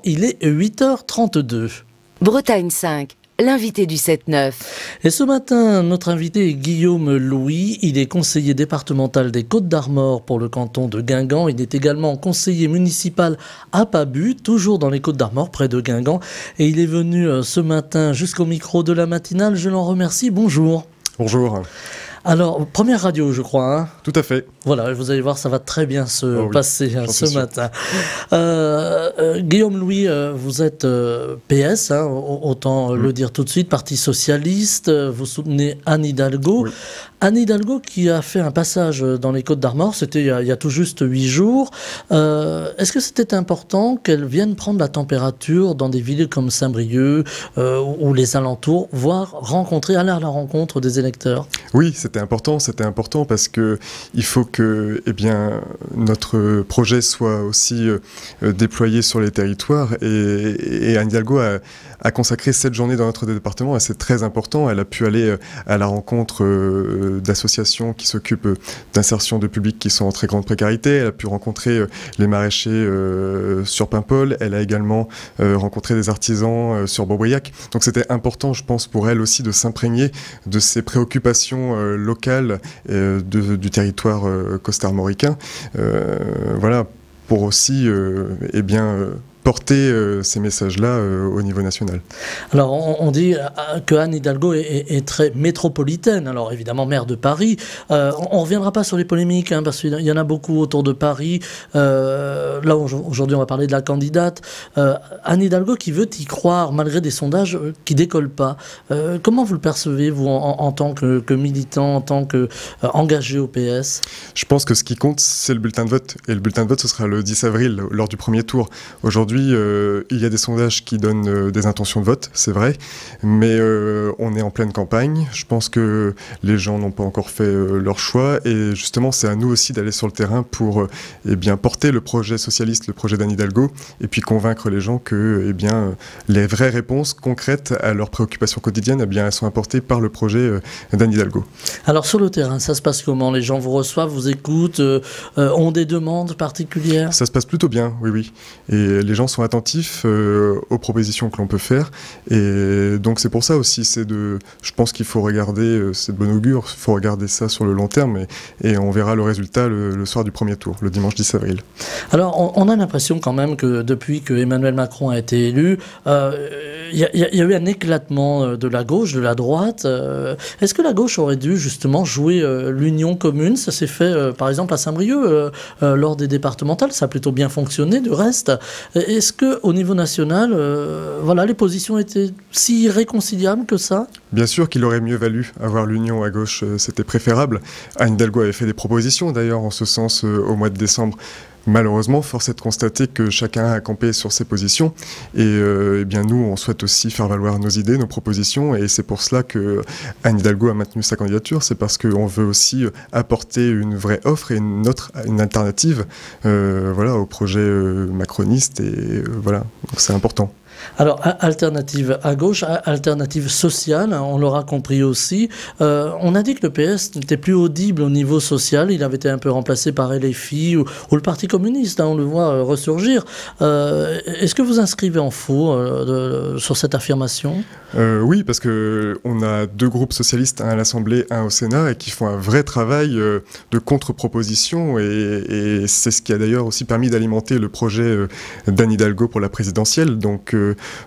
Il est 8h32. Bretagne 5, l'invité du 7-9. Et ce matin, notre invité est Guillaume Louis. Il est conseiller départemental des Côtes-d'Armor pour le canton de Guingamp. Il est également conseiller municipal à Pabut, toujours dans les Côtes-d'Armor, près de Guingamp. Et il est venu ce matin jusqu'au micro de la matinale. Je l'en remercie. Bonjour. Bonjour. Alors, première radio, je crois. Hein. Tout à fait. Voilà, vous allez voir, ça va très bien se passer ce matin. Guillaume Louis, vous êtes PS, hein, autant le dire tout de suite, Parti Socialiste. Vous soutenez Anne Hidalgo. Oui. Anne Hidalgo qui a fait un passage dans les Côtes-d'Armor, c'était il y a tout juste 8 jours. Est-ce que c'était important qu'elle vienne prendre la température dans des villes comme Saint-Brieuc ou les alentours, voire aller à la rencontre des électeurs? Oui, c'était important parce que il faut que notre projet soit aussi déployé sur les territoires et Anne Hidalgo a consacré cette journée dans notre département et c'est très important. Elle a pu aller à la rencontre d'associations qui s'occupent d'insertion de publics qui sont en très grande précarité. Elle a pu rencontrer les maraîchers sur Paimpol. Elle a également rencontré des artisans sur Beaubriac. Donc c'était important, je pense, pour elle aussi de s'imprégner de ces préoccupations locales du territoire costarmoricain. Voilà, pour aussi porter ces messages-là au niveau national. Alors, on dit que Anne Hidalgo est très métropolitaine. Alors, évidemment, maire de Paris. On ne reviendra pas sur les polémiques, hein, parce qu'il y en a beaucoup autour de Paris. Là, aujourd'hui, on va parler de la candidate. Anne Hidalgo qui veut y croire, malgré des sondages qui ne décollent pas. Comment vous le percevez, vous, en tant que militant, en tant qu'engagé au PS? Je pense que ce qui compte, c'est le bulletin de vote. Et le bulletin de vote, ce sera le 10 avril, lors du premier tour. Aujourd'hui, il y a des sondages qui donnent des intentions de vote, c'est vrai, mais on est en pleine campagne. Je pense que les gens n'ont pas encore fait leur choix et justement, c'est à nous aussi d'aller sur le terrain pour porter le projet socialiste, le projet d'Anne Hidalgo, et puis convaincre les gens que les vraies réponses concrètes à leurs préoccupations quotidiennes, elles sont apportées par le projet d'Anne Hidalgo. Alors sur le terrain, ça se passe comment? Les gens vous reçoivent, vous écoutent, ont des demandes particulières? Ça se passe plutôt bien, oui. Et les gens sont attentifs aux propositions que l'on peut faire. Et donc c'est pour ça aussi, je pense qu'il faut regarder, c'est de bon augure, il faut regarder ça sur le long terme et on verra le résultat le soir du premier tour, le dimanche 10 avril. Alors on a l'impression quand même que depuis que Emmanuel Macron a été élu, il y a eu un éclatement de la gauche, de la droite. Est-ce que la gauche aurait dû justement jouer l'union commune? Ça s'est fait par exemple à Saint-Brieuc lors des départementales, ça a plutôt bien fonctionné du reste. Est-ce qu'au niveau national, les positions étaient si irréconciliables que ça? Bien sûr qu'il aurait mieux valu avoir l'union à gauche, c'était préférable. Anne Hidalgo avait fait des propositions d'ailleurs en ce sens au mois de décembre. Malheureusement, force est de constater que chacun a campé sur ses positions et nous, on souhaite aussi faire valoir nos idées, nos propositions et c'est pour cela que Anne Hidalgo a maintenu sa candidature, c'est parce qu'on veut aussi apporter une vraie offre et une alternative au projet macroniste et voilà, donc c'est important. Alors, alternative à gauche, alternative sociale, on l'aura compris aussi. On a dit que le PS n'était plus audible au niveau social, il avait été un peu remplacé par LFI ou le Parti communiste, hein, on le voit ressurgir. Est-ce que vous inscrivez en faux sur cette affirmation? Oui, parce qu'on a deux groupes socialistes, un à l'Assemblée, un au Sénat, et qui font un vrai travail de contre-proposition, et c'est ce qui a d'ailleurs aussi permis d'alimenter le projet d'Anne Hidalgo pour la présidentielle. Donc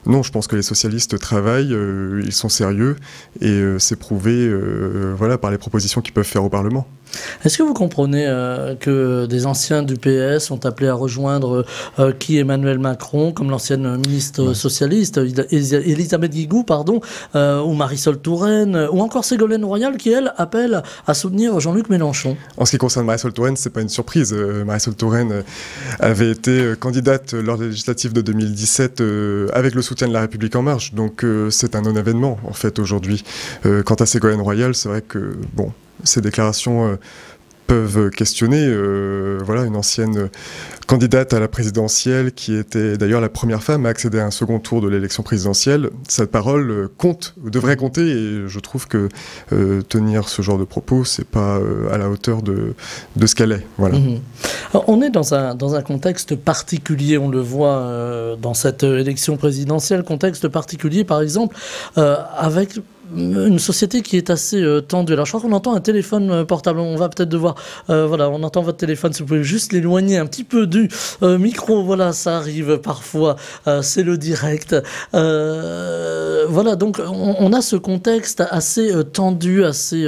non, je pense que les socialistes travaillent, ils sont sérieux, et c'est prouvé par les propositions qu'ils peuvent faire au Parlement. Est-ce que vous comprenez que des anciens du PS sont appelés à rejoindre Emmanuel Macron, comme l'ancienne ministre socialiste, Elisabeth Guigou, ou Marisol Touraine, ou encore Ségolène Royal, qui, elle, appelle à soutenir Jean-Luc Mélenchon? En ce qui concerne Marisol Touraine, c'est pas une surprise. Marisol Touraine avait été candidate lors des législatives de 2017 avec le soutien de La République En Marche, donc c'est un non-événement, en fait, aujourd'hui. Quant à Ségolène Royal, c'est vrai que, ces déclarations peuvent questionner. Voilà, une ancienne candidate à la présidentielle qui était d'ailleurs la première femme à accéder à un second tour de l'élection présidentielle. Sa parole compte, devrait compter, et je trouve que tenir ce genre de propos, c'est pas à la hauteur de ce qu'elle est. Voilà. Alors, on est dans un contexte particulier, on le voit dans cette élection présidentielle, contexte particulier par exemple avec une société qui est assez tendue. Alors je crois qu'on entend un téléphone portable, on va peut-être devoir, voilà, on entend votre téléphone, si vous pouvez juste l'éloigner un petit peu du micro, voilà, ça arrive parfois, c'est le direct. Voilà, donc on a ce contexte assez tendu, assez,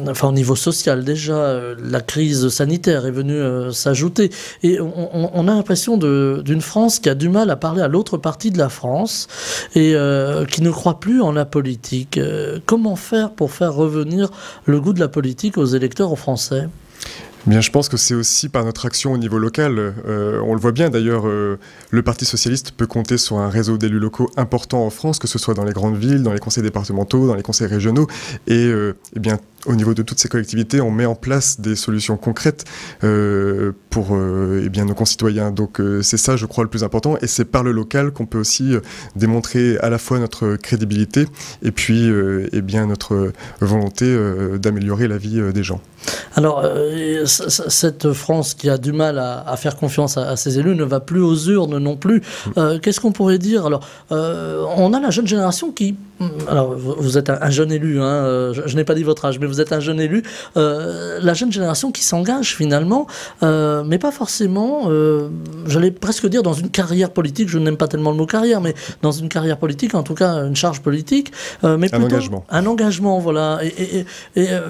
enfin au niveau social déjà, la crise sanitaire est venue s'ajouter, et on a l'impression d'une France qui a du mal à parler à l'autre partie de la France, et qui ne croit plus en la politique. Comment faire pour faire revenir le goût de la politique aux électeurs, aux Français ? Bien, je pense que c'est aussi par notre action au niveau local. On le voit bien d'ailleurs, le Parti socialiste peut compter sur un réseau d'élus locaux important en France, que ce soit dans les grandes villes, dans les conseils départementaux, dans les conseils régionaux. Et eh bien, au niveau de toutes ces collectivités, on met en place des solutions concrètes pour eh bien, nos concitoyens. Donc c'est ça, je crois, le plus important. Et c'est par le local qu'on peut aussi démontrer à la fois notre crédibilité et puis eh bien, notre volonté d'améliorer la vie des gens. Alors, cette France qui a du mal à faire confiance à ses élus ne va plus aux urnes non plus. Qu'est-ce qu'on pourrait dire ? Alors, on a la jeune génération qui... Alors, vous êtes un jeune élu, hein, je n'ai pas dit votre âge, mais vous êtes un jeune élu. La jeune génération qui s'engage finalement, mais pas forcément, j'allais presque dire dans une carrière politique, je n'aime pas tellement le mot carrière, mais dans une carrière politique, en tout cas une charge politique. Mais plutôt, engagement. Un engagement, voilà. Et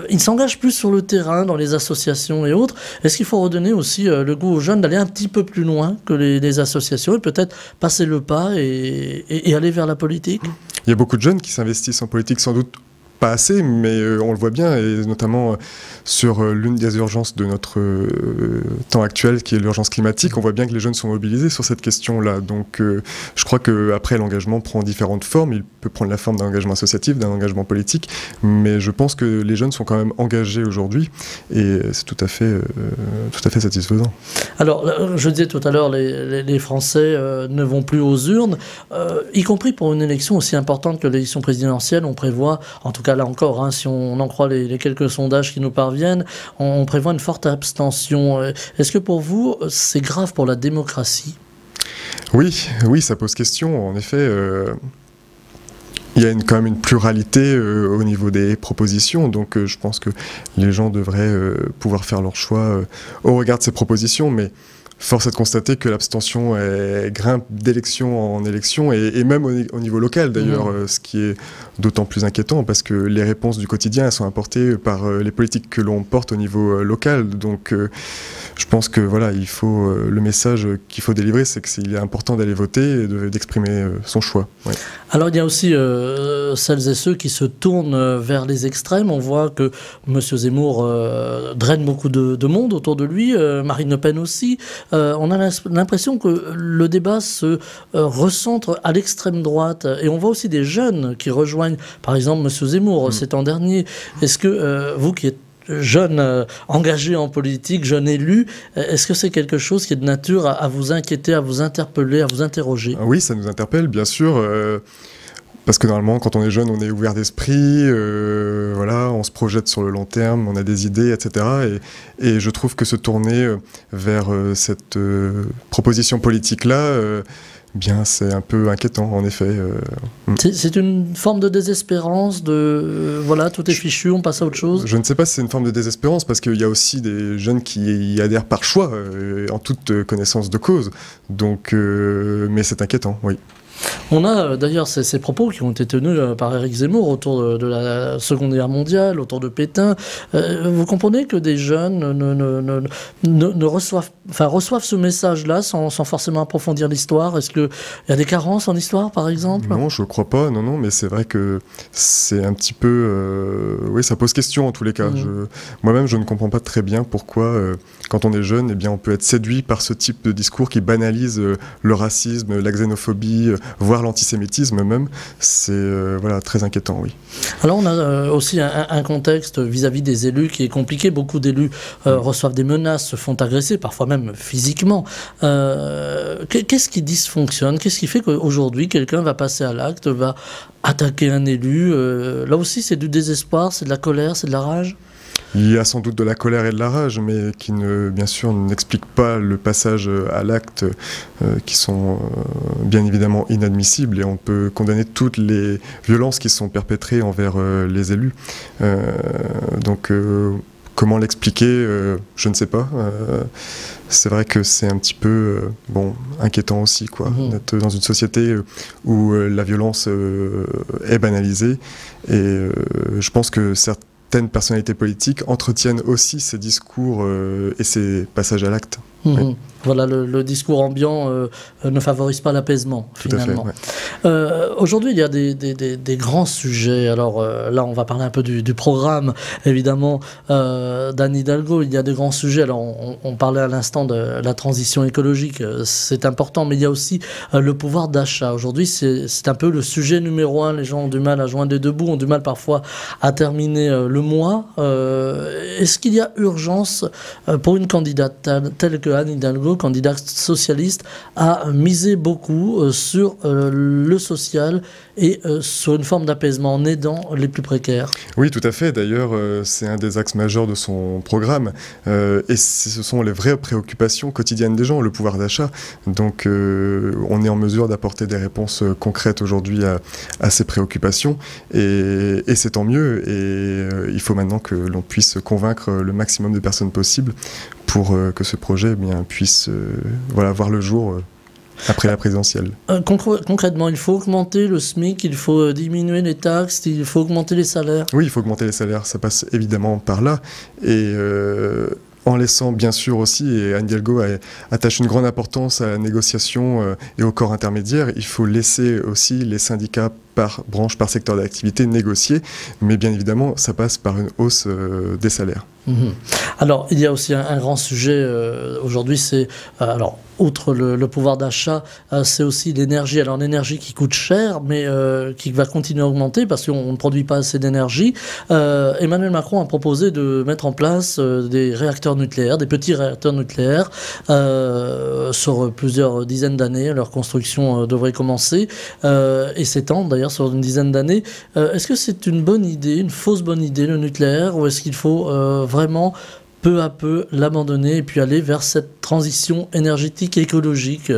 ils s'engagent plus sur le terrain, dans les associations et autres. Est-ce qu'il faut redonner aussi le goût aux jeunes d'aller un petit peu plus loin que les associations et peut-être passer le pas et aller vers la politique ? Il y a beaucoup de jeunes qui s'investissent en politique, sans doute pas assez, mais on le voit bien, et notamment sur l'une des urgences de notre temps actuel, qui est l'urgence climatique. On voit bien que les jeunes sont mobilisés sur cette question-là. Donc je crois qu'après, l'engagement prend différentes formes. Il peut prendre la forme d'un engagement associatif, d'un engagement politique, mais je pense que les jeunes sont quand même engagés aujourd'hui, et c'est tout à fait satisfaisant. Alors, je disais tout à l'heure, les Français ne vont plus aux urnes, y compris pour une élection aussi importante que l'élection présidentielle. On prévoit, en tout cas là encore, hein, si on en croit les quelques sondages qui nous parviennent, on prévoit une forte abstention. Est-ce que pour vous, c'est grave pour la démocratie ? Oui, ça pose question. En effet, il y a quand même une pluralité au niveau des propositions, donc je pense que les gens devraient pouvoir faire leur choix au regard de ces propositions, mais force est de constater que l'abstention grimpe d'élection en élection, et même au niveau local d'ailleurs, ce qui est d'autant plus inquiétant parce que les réponses du quotidien elles sont apportées par les politiques que l'on porte au niveau local. Donc je pense que voilà, le message qu'il faut délivrer, c'est qu'il est important d'aller voter et d'exprimer son choix. Ouais. Alors il y a aussi celles et ceux qui se tournent vers les extrêmes. On voit que M. Zemmour draine beaucoup de monde autour de lui, Marine Le Pen aussi. On a l'impression que le débat se recentre à l'extrême droite, et on voit aussi des jeunes qui rejoignent par exemple M. Zemmour ces temps derniers. Est-ce que vous qui êtes jeune engagé en politique, jeune élu, est-ce que c'est quelque chose qui est de nature à vous inquiéter, à vous interpeller, à vous interroger ? Oui, ça nous interpelle bien sûr. Parce que normalement, quand on est jeune, on est ouvert d'esprit, voilà, on se projette sur le long terme, on a des idées, etc. Et je trouve que se tourner vers cette proposition politique-là, bien, c'est un peu inquiétant, en effet. C'est une forme de désespérance, voilà, tout est fichu, on passe à autre chose. Je ne sais pas si c'est une forme de désespérance, parce qu'il y a aussi des jeunes qui y adhèrent par choix, en toute connaissance de cause. Donc, mais c'est inquiétant, oui. On a d'ailleurs ces propos qui ont été tenus par Éric Zemmour autour de la Seconde Guerre mondiale, autour de Pétain. Vous comprenez que des jeunes reçoivent ce message-là sans forcément approfondir l'histoire ? Est-ce qu'il y a des carences en histoire, par exemple ? Non, je ne crois pas. Non, mais c'est vrai que c'est un petit peu... oui, ça pose question en tous les cas. Moi-même, je ne comprends pas très bien pourquoi, quand on est jeune, eh bien, on peut être séduit par ce type de discours qui banalise le racisme, la xénophobie, voire voire l'antisémitisme même, c'est voilà, très inquiétant, oui. Alors on a aussi un contexte vis-à-vis des élus qui est compliqué. Beaucoup d'élus reçoivent des menaces, se font agresser, parfois même physiquement. Qu'est-ce qui dysfonctionne? Qu'est-ce qui fait qu'aujourd'hui quelqu'un va passer à l'acte, va attaquer un élu? Là aussi c'est du désespoir, c'est de la colère, c'est de la rage? Il y a sans doute de la colère et de la rage, mais qui bien sûr n'expliquent pas le passage à l'acte, qui sont bien évidemment inadmissibles, et on peut condamner toutes les violences qui sont perpétrées envers les élus. Donc comment l'expliquer, je ne sais pas. C'est vrai que c'est un petit peu inquiétant aussi, quoi, d'être dans une société où la violence est banalisée, et je pense que certaines personnalités politiques entretiennent aussi ces discours et ces passages à l'acte. Oui. Voilà, le discours ambiant ne favorise pas l'apaisement, finalement. Tout à fait, ouais. Aujourd'hui, il y a des grands sujets. Alors là, on va parler un peu du programme, évidemment, d'Anne Hidalgo. Il y a des grands sujets. Alors, on parlait à l'instant de la transition écologique, c'est important, mais il y a aussi le pouvoir d'achat. Aujourd'hui, c'est un peu le sujet numéro 1. Les gens ont du mal à joindre les deux bouts, ont du mal parfois à terminer le mois. Est-ce qu'il y a urgence pour une candidate telle que Anne Hidalgo, candidate socialiste, a misé beaucoup sur le social et sur une forme d'apaisement en aidant les plus précaires? Oui, tout à fait. D'ailleurs, c'est un des axes majeurs de son programme. Et ce sont les vraies préoccupations quotidiennes des gens, le pouvoir d'achat. Donc, on est en mesure d'apporter des réponses concrètes aujourd'hui à ces préoccupations. Et c'est tant mieux. Et il faut maintenant que l'on puisse convaincre le maximum de personnes possible pour que ce projet puisse voir le jour après la présidentielle. Concrètement, il faut augmenter le SMIC, il faut diminuer les taxes, il faut augmenter les salaires? Oui, il faut augmenter les salaires, ça passe évidemment par là. Et en laissant bien sûr aussi, et Anne Hidalgo attache une grande importance à la négociation et au corps intermédiaire, il faut laisser aussi les syndicats par branche, par secteur d'activité négocier, mais bien évidemment ça passe par une hausse des salaires. Alors il y a aussi un grand sujet aujourd'hui, c'est outre le pouvoir d'achat, c'est aussi l'énergie. Alors l'énergie qui coûte cher, mais qui va continuer à augmenter parce qu'on ne produit pas assez d'énergie. Emmanuel Macron a proposé de mettre en place des réacteurs nucléaires, des petits réacteurs nucléaires, sur plusieurs dizaines d'années. Leur construction devrait commencer et s'étendre d'ailleurs sur une dizaine d'années. Est-ce que c'est une bonne idée, une fausse bonne idée, le nucléaire, ou est-ce qu'il faut vraiment peu à peu l'abandonner et puis aller vers cette transition énergétique et écologique?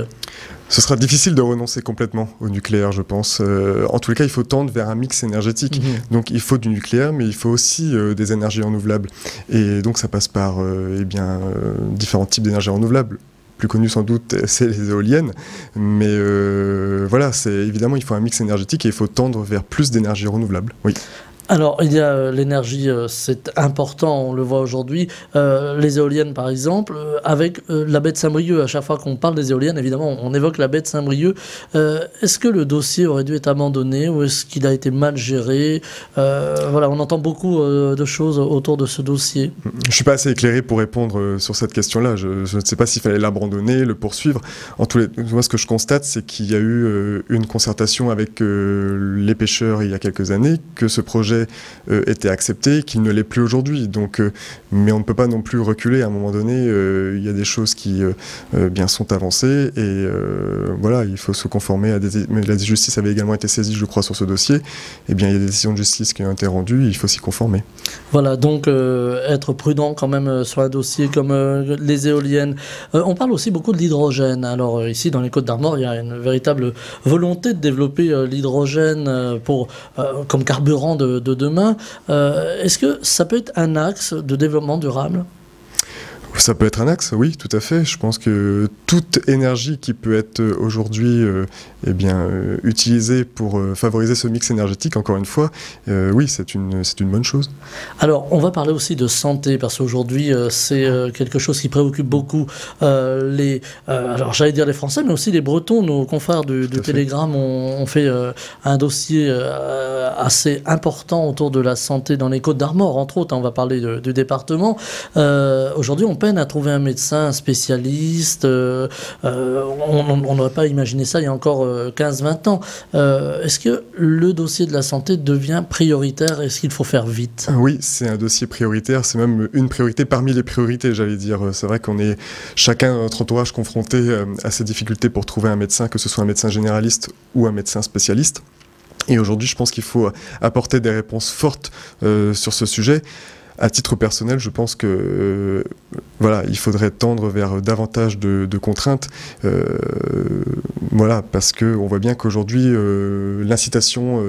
Ce sera difficile de renoncer complètement au nucléaire, je pense. En tous les cas, il faut tendre vers un mix énergétique. Donc il faut du nucléaire, mais il faut aussi des énergies renouvelables. Et donc ça passe par différents types d'énergies renouvelables. Plus connu sans doute, c'est les éoliennes. Mais voilà, évidemment, il faut un mix énergétique et il faut tendre vers plus d'énergie renouvelable. Oui. Alors, il y a l'énergie, c'est important, on le voit aujourd'hui, les éoliennes par exemple, avec la baie de Saint-Brieuc. À chaque fois qu'on parle des éoliennes, évidemment, on évoque la baie de Saint-Brieuc. Est-ce que le dossier aurait dû être abandonné ou est-ce qu'il a été mal géré? Voilà, on entend beaucoup de choses autour de ce dossier. Je ne suis pas assez éclairé pour répondre sur cette question-là. Je ne sais pas s'il fallait l'abandonner, le poursuivre. Moi, ce que je constate, c'est qu'il y a eu une concertation avec les pêcheurs il y a quelques années, que ce projet était accepté, qu'il ne l'est plus aujourd'hui. Donc, mais on ne peut pas non plus reculer. À un moment donné, il y a des choses qui sont avancées et voilà, il faut se conformer à mais la justice avait également été saisie, je crois, sur ce dossier. Eh bien, il y a des décisions de justice qui ont été rendues, il faut s'y conformer. Voilà, donc être prudent quand même sur un dossier comme les éoliennes. On parle aussi beaucoup de l'hydrogène. Alors ici, dans les Côtes-d'Armor, il y a une véritable volonté de développer l'hydrogène comme carburant de demain. Est-ce que ça peut être un axe de développement durable? Ça peut être un axe, oui, tout à fait. Je pense que toute énergie qui peut être aujourd'hui utilisée pour favoriser ce mix énergétique, encore une fois, oui, c'est une bonne chose. Alors, on va parler aussi de santé, parce qu'aujourd'hui, c'est quelque chose qui préoccupe beaucoup alors j'allais dire les Français, mais aussi les Bretons. Nos confrères du Télégramme ont fait un dossier assez important autour de la santé dans les Côtes-d'Armor, entre autres. On va parler du département. Aujourd'hui, on peine peine à trouver un médecin spécialiste. On n'aurait pas imaginé ça il y a encore 15-20 ans. Est-ce que le dossier de la santé devient prioritaire? Est-ce qu'il faut faire vite? Oui, c'est un dossier prioritaire, c'est même une priorité parmi les priorités, j'allais dire. C'est vrai qu'on est chacun dans notre entourage confronté à ces difficultés pour trouver un médecin, que ce soit un médecin généraliste ou un médecin spécialiste. Et aujourd'hui, je pense qu'il faut apporter des réponses fortes sur ce sujet. À titre personnel, je pense que voilà, il faudrait tendre vers davantage de contraintes, voilà, parce que on voit bien qu'aujourd'hui l'incitation,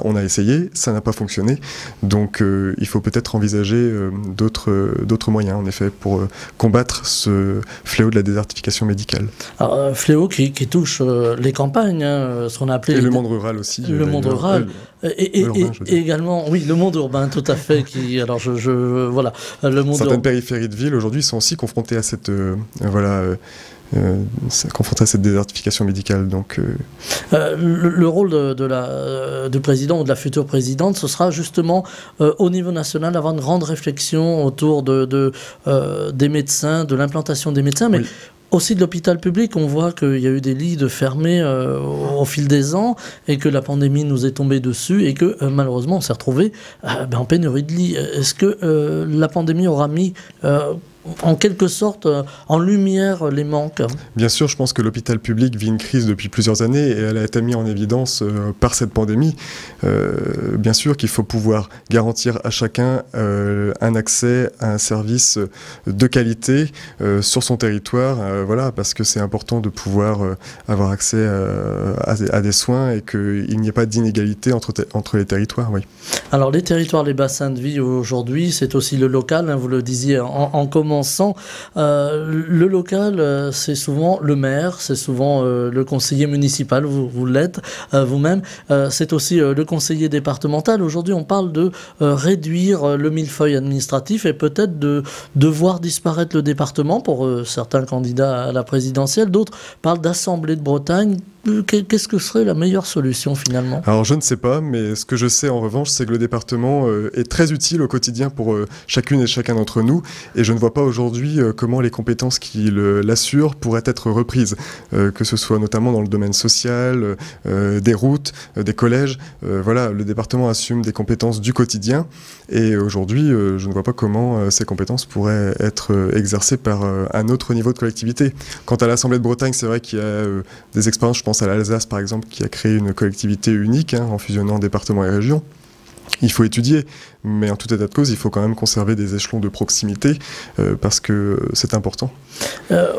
on a essayé, ça n'a pas fonctionné, donc il faut peut-être envisager d'autres moyens, en effet, pour combattre ce fléau de la désertification médicale. Alors, fléau qui touche les campagnes, hein, ce qu'on a appelé... Et le monde rural aussi. Le monde rural. Et également, oui, le monde urbain, tout à fait. Alors, voilà, le monde certaines périphéries de ville aujourd'hui sont aussi confrontées à cette confrontées à cette désertification médicale. Donc, le rôle du président ou de la future présidente, ce sera justement au niveau national d'avoir une grande réflexion autour des médecins, de l'implantation des médecins, mais oui. Aussi de l'hôpital public, on voit qu'il y a eu des lits de fermés au fil des ans et que la pandémie nous est tombée dessus et que malheureusement on s'est retrouvé en pénurie de lits. Est-ce que la pandémie aura mis en quelque sorte en lumière les manques? Bien sûr, je pense que l'hôpital public vit une crise depuis plusieurs années et elle a été mise en évidence par cette pandémie. Bien sûr qu'il faut pouvoir garantir à chacun un accès à un service de qualité sur son territoire, voilà, parce que c'est important de pouvoir avoir accès à des soins et qu'il n'y ait pas d'inégalité entre les territoires. Oui. Alors les territoires, les bassins de vie aujourd'hui, c'est aussi le local, hein, vous le disiez en commençant. Le local, c'est souvent le maire, c'est souvent le conseiller municipal, vous l'êtes vous-même, c'est aussi le conseiller départemental. Aujourd'hui, on parle de réduire le millefeuille administratif et peut-être de voir disparaître le département pour certains candidats à la présidentielle. D'autres parlent d'Assemblée de Bretagne. Qu'est-ce que serait la meilleure solution finalement? Alors je ne sais pas, mais ce que je sais en revanche, c'est que le département est très utile au quotidien pour chacune et chacun d'entre nous, et je ne vois pas aujourd'hui comment les compétences qui l'assurent pourraient être reprises, que ce soit notamment dans le domaine social, des routes, des collèges. Voilà, le département assume des compétences du quotidien, et aujourd'hui, je ne vois pas comment ces compétences pourraient être exercées par un autre niveau de collectivité. Quant à l'Assemblée de Bretagne, c'est vrai qu'il y a des expériences, je pense à l'Alsace par exemple, qui a créé une collectivité unique en fusionnant départements et régions. Il faut étudier, mais en tout état de cause, il faut quand même conserver des échelons de proximité parce que c'est important.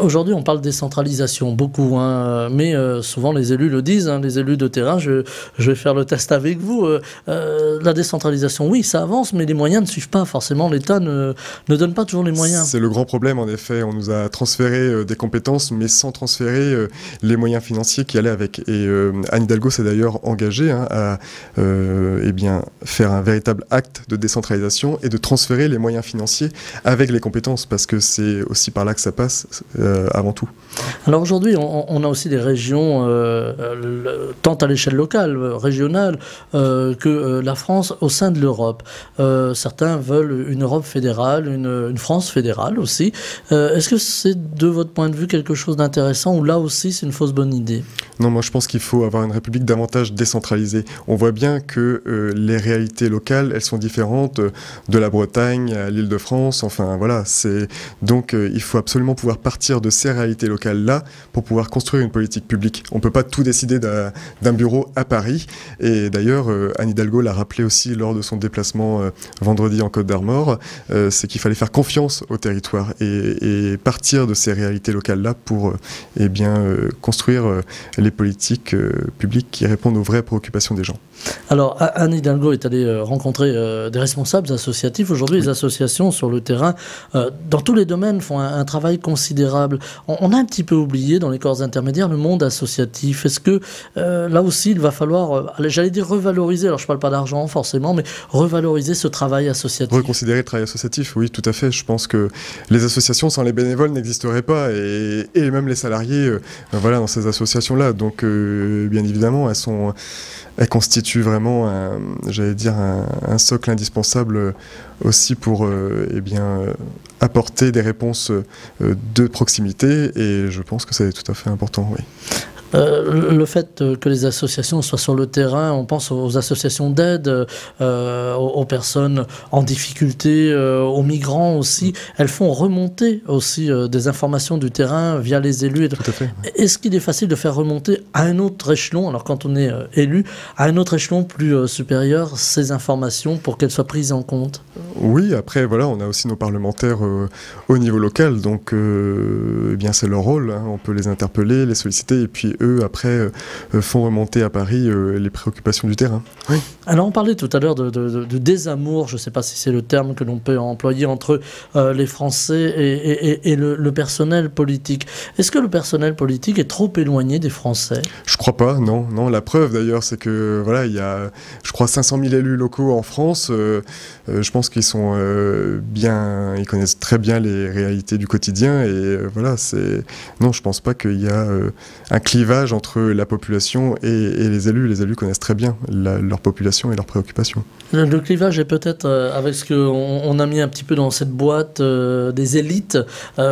Aujourd'hui, on parle de décentralisation, beaucoup, mais souvent les élus le disent, les élus de terrain, je vais faire le test avec vous. La décentralisation, oui, ça avance, mais les moyens ne suivent pas. Forcément, l'État ne donne pas toujours les moyens. C'est le grand problème, en effet. On nous a transféré des compétences, mais sans transférer les moyens financiers qui allaient avec. Et Anne Hidalgo s'est d'ailleurs engagée à faire un véritable acte de décentralisation et de transférer les moyens financiers avec les compétences, parce que c'est aussi par là que ça passe avant tout. Alors aujourd'hui, on a aussi des régions, tant à l'échelle locale, régionale, que la France au sein de l'Europe. Certains veulent une Europe fédérale, une France fédérale aussi. Est-ce que c'est, de votre point de vue, quelque chose d'intéressant ou là aussi c'est une fausse bonne idée? Non, moi je pense qu'il faut avoir une République davantage décentralisée. On voit bien que les réalités locales, elles sont différentes de la Bretagne à l'Île-de-France. Enfin voilà, donc il faut absolument pouvoir partir de ces réalités locales-là pour pouvoir construire une politique publique. On ne peut pas tout décider d'un bureau à Paris. Et d'ailleurs, Anne Hidalgo l'a rappelé aussi lors de son déplacement vendredi en Côte d'Armor, c'est qu'il fallait faire confiance au territoire et partir de ces réalités locales-là pour construire les politiques publiques qui répondent aux vraies préoccupations des gens. Alors, Anne Hidalgo est allée rencontrer des responsables associatifs. Aujourd'hui, les associations sur le terrain, dans tous les domaines, font un travail considérable. On a un petit peu oublié, dans les corps intermédiaires, le monde associatif. Est-ce que, là aussi, il va falloir, j'allais dire revaloriser, alors je ne parle pas d'argent forcément, mais revaloriser ce travail associatif? Reconsidérer le travail associatif, oui, tout à fait. Je pense que les associations sans les bénévoles n'existeraient pas, et même les salariés dans ces associations-là. Donc, bien évidemment, elle constitue vraiment, j'allais dire, un socle indispensable aussi pour apporter des réponses de proximité, et je pense que c'est tout à fait important, oui. Le fait que les associations soient sur le terrain, on pense aux associations d'aide, aux personnes en difficulté, aux migrants aussi, elles font remonter aussi des informations du terrain via les élus. Tout à fait. Est-ce qu'il est facile de faire remonter à un autre échelon, alors quand on est élu, à un autre échelon plus supérieur, ces informations pour qu'elles soient prises en compte? Oui, après, voilà, on a aussi nos parlementaires au niveau local, donc c'est leur rôle, hein, on peut les interpeller, les solliciter, et puis eux, après, font remonter à Paris les préoccupations du terrain. Oui. Alors, on parlait tout à l'heure de désamour, je ne sais pas si c'est le terme que l'on peut employer entre les Français et le personnel politique. Est-ce que le personnel politique est trop éloigné des Français? Je crois pas, non. La preuve, d'ailleurs, c'est que, voilà, il y a, je crois, 500 000 élus locaux en France. Je pense qu'ils sont ils connaissent très bien les réalités du quotidien, et voilà, non, je pense pas qu'il y a un clivage entre la population et les élus. Les élus connaissent très bien leur population et leurs préoccupations. Le clivage est peut-être avec ce qu'on a mis un petit peu dans cette boîte des élites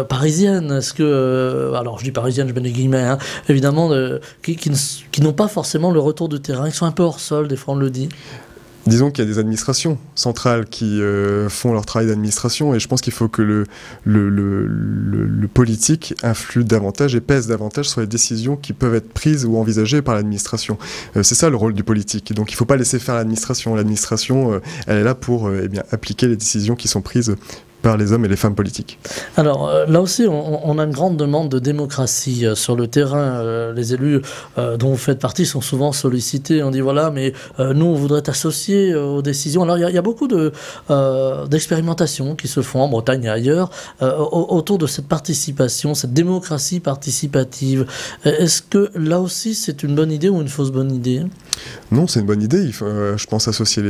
parisiennes. Est-ce que, alors je dis parisiennes, je mets des guillemets, hein, évidemment, qui n'ont pas forcément le retour du terrain, qui sont un peu hors sol, des fois on le dit. Disons qu'il y a des administrations centrales qui font leur travail d'administration, et je pense qu'il faut que le politique influe davantage et pèse davantage sur les décisions qui peuvent être prises ou envisagées par l'administration. C'est ça le rôle du politique. Donc il ne faut pas laisser faire l'administration. L'administration, elle est là pour appliquer les décisions qui sont prises par les hommes et les femmes politiques. Alors là aussi, on a une grande demande de démocratie sur le terrain. Les élus dont vous faites partie sont souvent sollicités. On dit voilà, mais nous, on voudrait t'associer aux décisions. Alors il y a beaucoup d'expérimentations qui se font en Bretagne et ailleurs autour de cette participation, cette démocratie participative. Est-ce que là aussi, c'est une bonne idée ou une fausse bonne idée? Non, c'est une bonne idée. Il faut, je pense, associer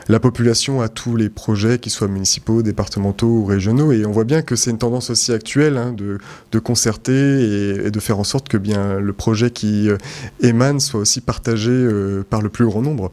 la population à tous les projets, qu'ils soient municipaux, départementaux ou régionaux. Et on voit bien que c'est une tendance aussi actuelle, hein, de concerter et de faire en sorte que le projet qui émane soit aussi partagé par le plus grand nombre,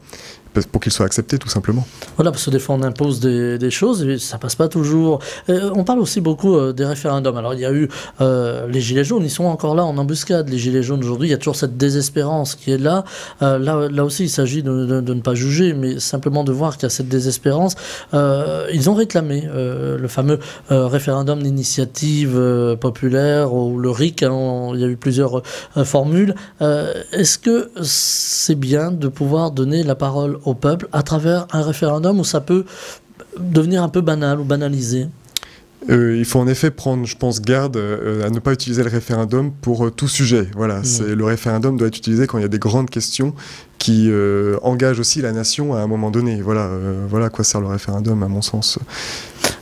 pour qu'il soit accepté, tout simplement. Voilà, parce que des fois on impose des choses et ça passe pas toujours. On parle aussi beaucoup des référendums. Alors il y a eu les Gilets jaunes, ils sont encore là en embuscade. Les Gilets jaunes aujourd'hui, il y a toujours cette désespérance qui est là. Là aussi, il s'agit de ne pas juger, mais simplement de voir qu'il y a cette désespérance. Ils ont réclamé le fameux référendum d'initiative populaire, ou le RIC, hein, il y a eu plusieurs formules. Est-ce que c'est bien de pouvoir donner la parole au peuple à travers un référendum, où ça peut devenir un peu banal ou banalisé? Il faut en effet prendre, je pense, garde à ne pas utiliser le référendum pour tout sujet. Voilà, le référendum doit être utilisé quand il y a des grandes questions qui engagent aussi la nation à un moment donné. Voilà à quoi sert le référendum, à mon sens.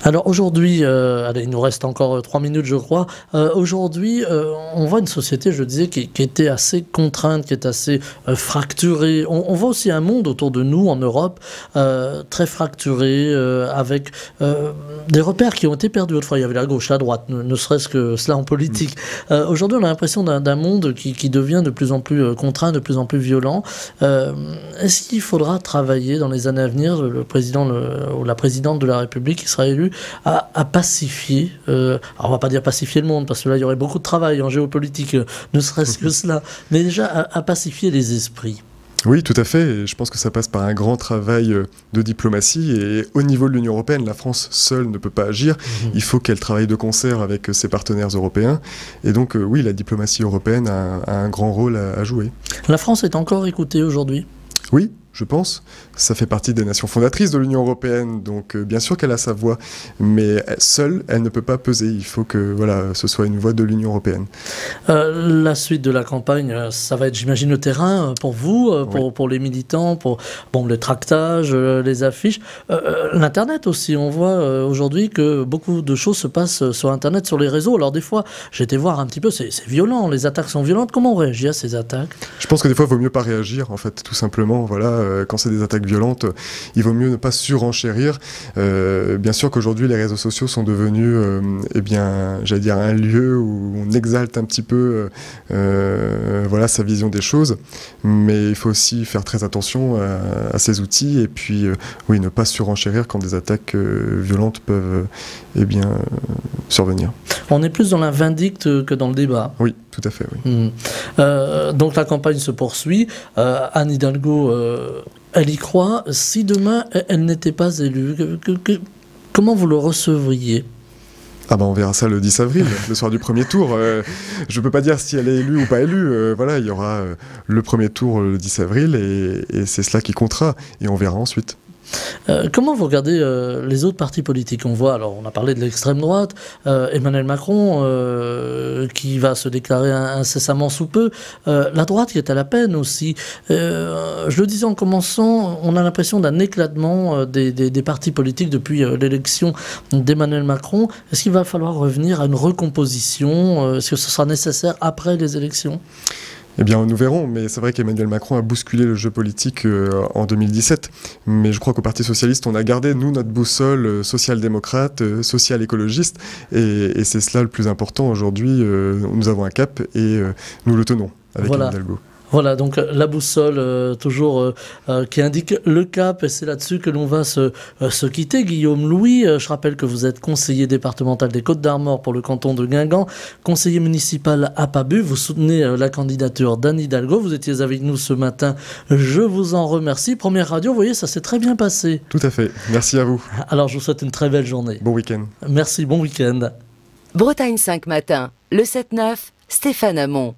Alors aujourd'hui, il nous reste encore 3 minutes, je crois. Aujourd'hui, on voit une société, je disais, qui était assez contrainte, qui est assez fracturée. On voit aussi un monde autour de nous, en Europe, très fracturé, avec des repères qui ont été perdus. Autrefois, il y avait la gauche, la droite, ne serait-ce que cela en politique. Aujourd'hui, on a l'impression d'un monde qui devient de plus en plus contraint, de plus en plus violent. Est-ce qu'il faudra travailler dans les années à venir, le président ou la présidente de la République qui sera élue, à pacifier, alors on va pas dire pacifier le monde, parce que là il y aurait beaucoup de travail en géopolitique, ne serait-ce que cela, mais déjà à pacifier les esprits? Oui, tout à fait. Et je pense que ça passe par un grand travail de diplomatie. Et au niveau de l'Union européenne, la France seule ne peut pas agir. Il faut qu'elle travaille de concert avec ses partenaires européens. Et donc, oui, la diplomatie européenne a un grand rôle à jouer. La France est encore écoutée aujourd'hui? Oui, je pense. Ça fait partie des nations fondatrices de l'Union européenne, donc bien sûr qu'elle a sa voix, mais seule, elle ne peut pas peser. Il faut que ce soit une voix de l'Union européenne. La suite de la campagne, ça va être, j'imagine, le terrain pour vous, pour les militants, pour le tractage, les affiches. L'Internet aussi, on voit aujourd'hui que beaucoup de choses se passent sur Internet, sur les réseaux. Alors des fois, j'ai été voir un petit peu, c'est violent, les attaques sont violentes. Comment on réagit à ces attaques? Je pense que des fois, il vaut mieux pas réagir, en fait, tout simplement. Voilà, quand c'est des attaques violentes, il vaut mieux ne pas surenchérir. Bien sûr qu'aujourd'hui, les réseaux sociaux sont devenus, j'allais dire, un lieu où on exalte un petit peu voilà, sa vision des choses, mais il faut aussi faire très attention à ces outils et puis oui, ne pas surenchérir quand des attaques violentes peuvent survenir. On est plus dans la vindicte que dans le débat. Oui, tout à fait. Oui. Donc la campagne se poursuit. Anne Hidalgo, elle y croit. Si demain elle n'était pas élue, comment vous le recevriez ? Ah ben on verra ça le 10 avril, le soir du premier tour. Je ne peux pas dire si elle est élue ou pas élue. Voilà, il y aura le premier tour le 10 avril et c'est cela qui comptera. Et on verra ensuite. Comment vous regardez les autres partis politiques ? On voit, alors on a parlé de l'extrême droite, Emmanuel Macron qui va se déclarer incessamment sous peu, la droite qui est à la peine aussi. Je le disais en commençant, on a l'impression d'un éclatement des partis politiques depuis l'élection d'Emmanuel Macron. Est-ce qu'il va falloir revenir à une recomposition ? Est-ce que ce sera nécessaire après les élections ? Eh bien, nous verrons, mais c'est vrai qu'Emmanuel Macron a bousculé le jeu politique en 2017. Mais je crois qu'au Parti Socialiste, on a gardé, nous, notre boussole social-démocrate, social-écologiste, et c'est cela le plus important aujourd'hui. Nous avons un cap et nous le tenons avec Anne Hidalgo. Voilà, donc la boussole toujours qui indique le cap, et c'est là-dessus que l'on va se quitter. Guillaume Louis, je rappelle que vous êtes conseiller départemental des Côtes-d'Armor pour le canton de Guingamp, conseiller municipal à Pabu, vous soutenez la candidature d'Anne Hidalgo, vous étiez avec nous ce matin, je vous en remercie. Première radio, vous voyez, ça s'est très bien passé. Tout à fait, merci à vous. Alors je vous souhaite une très belle journée. Bon week-end. Merci, bon week-end. Bretagne 5 matin, le 7-9, Stéphane Hamon.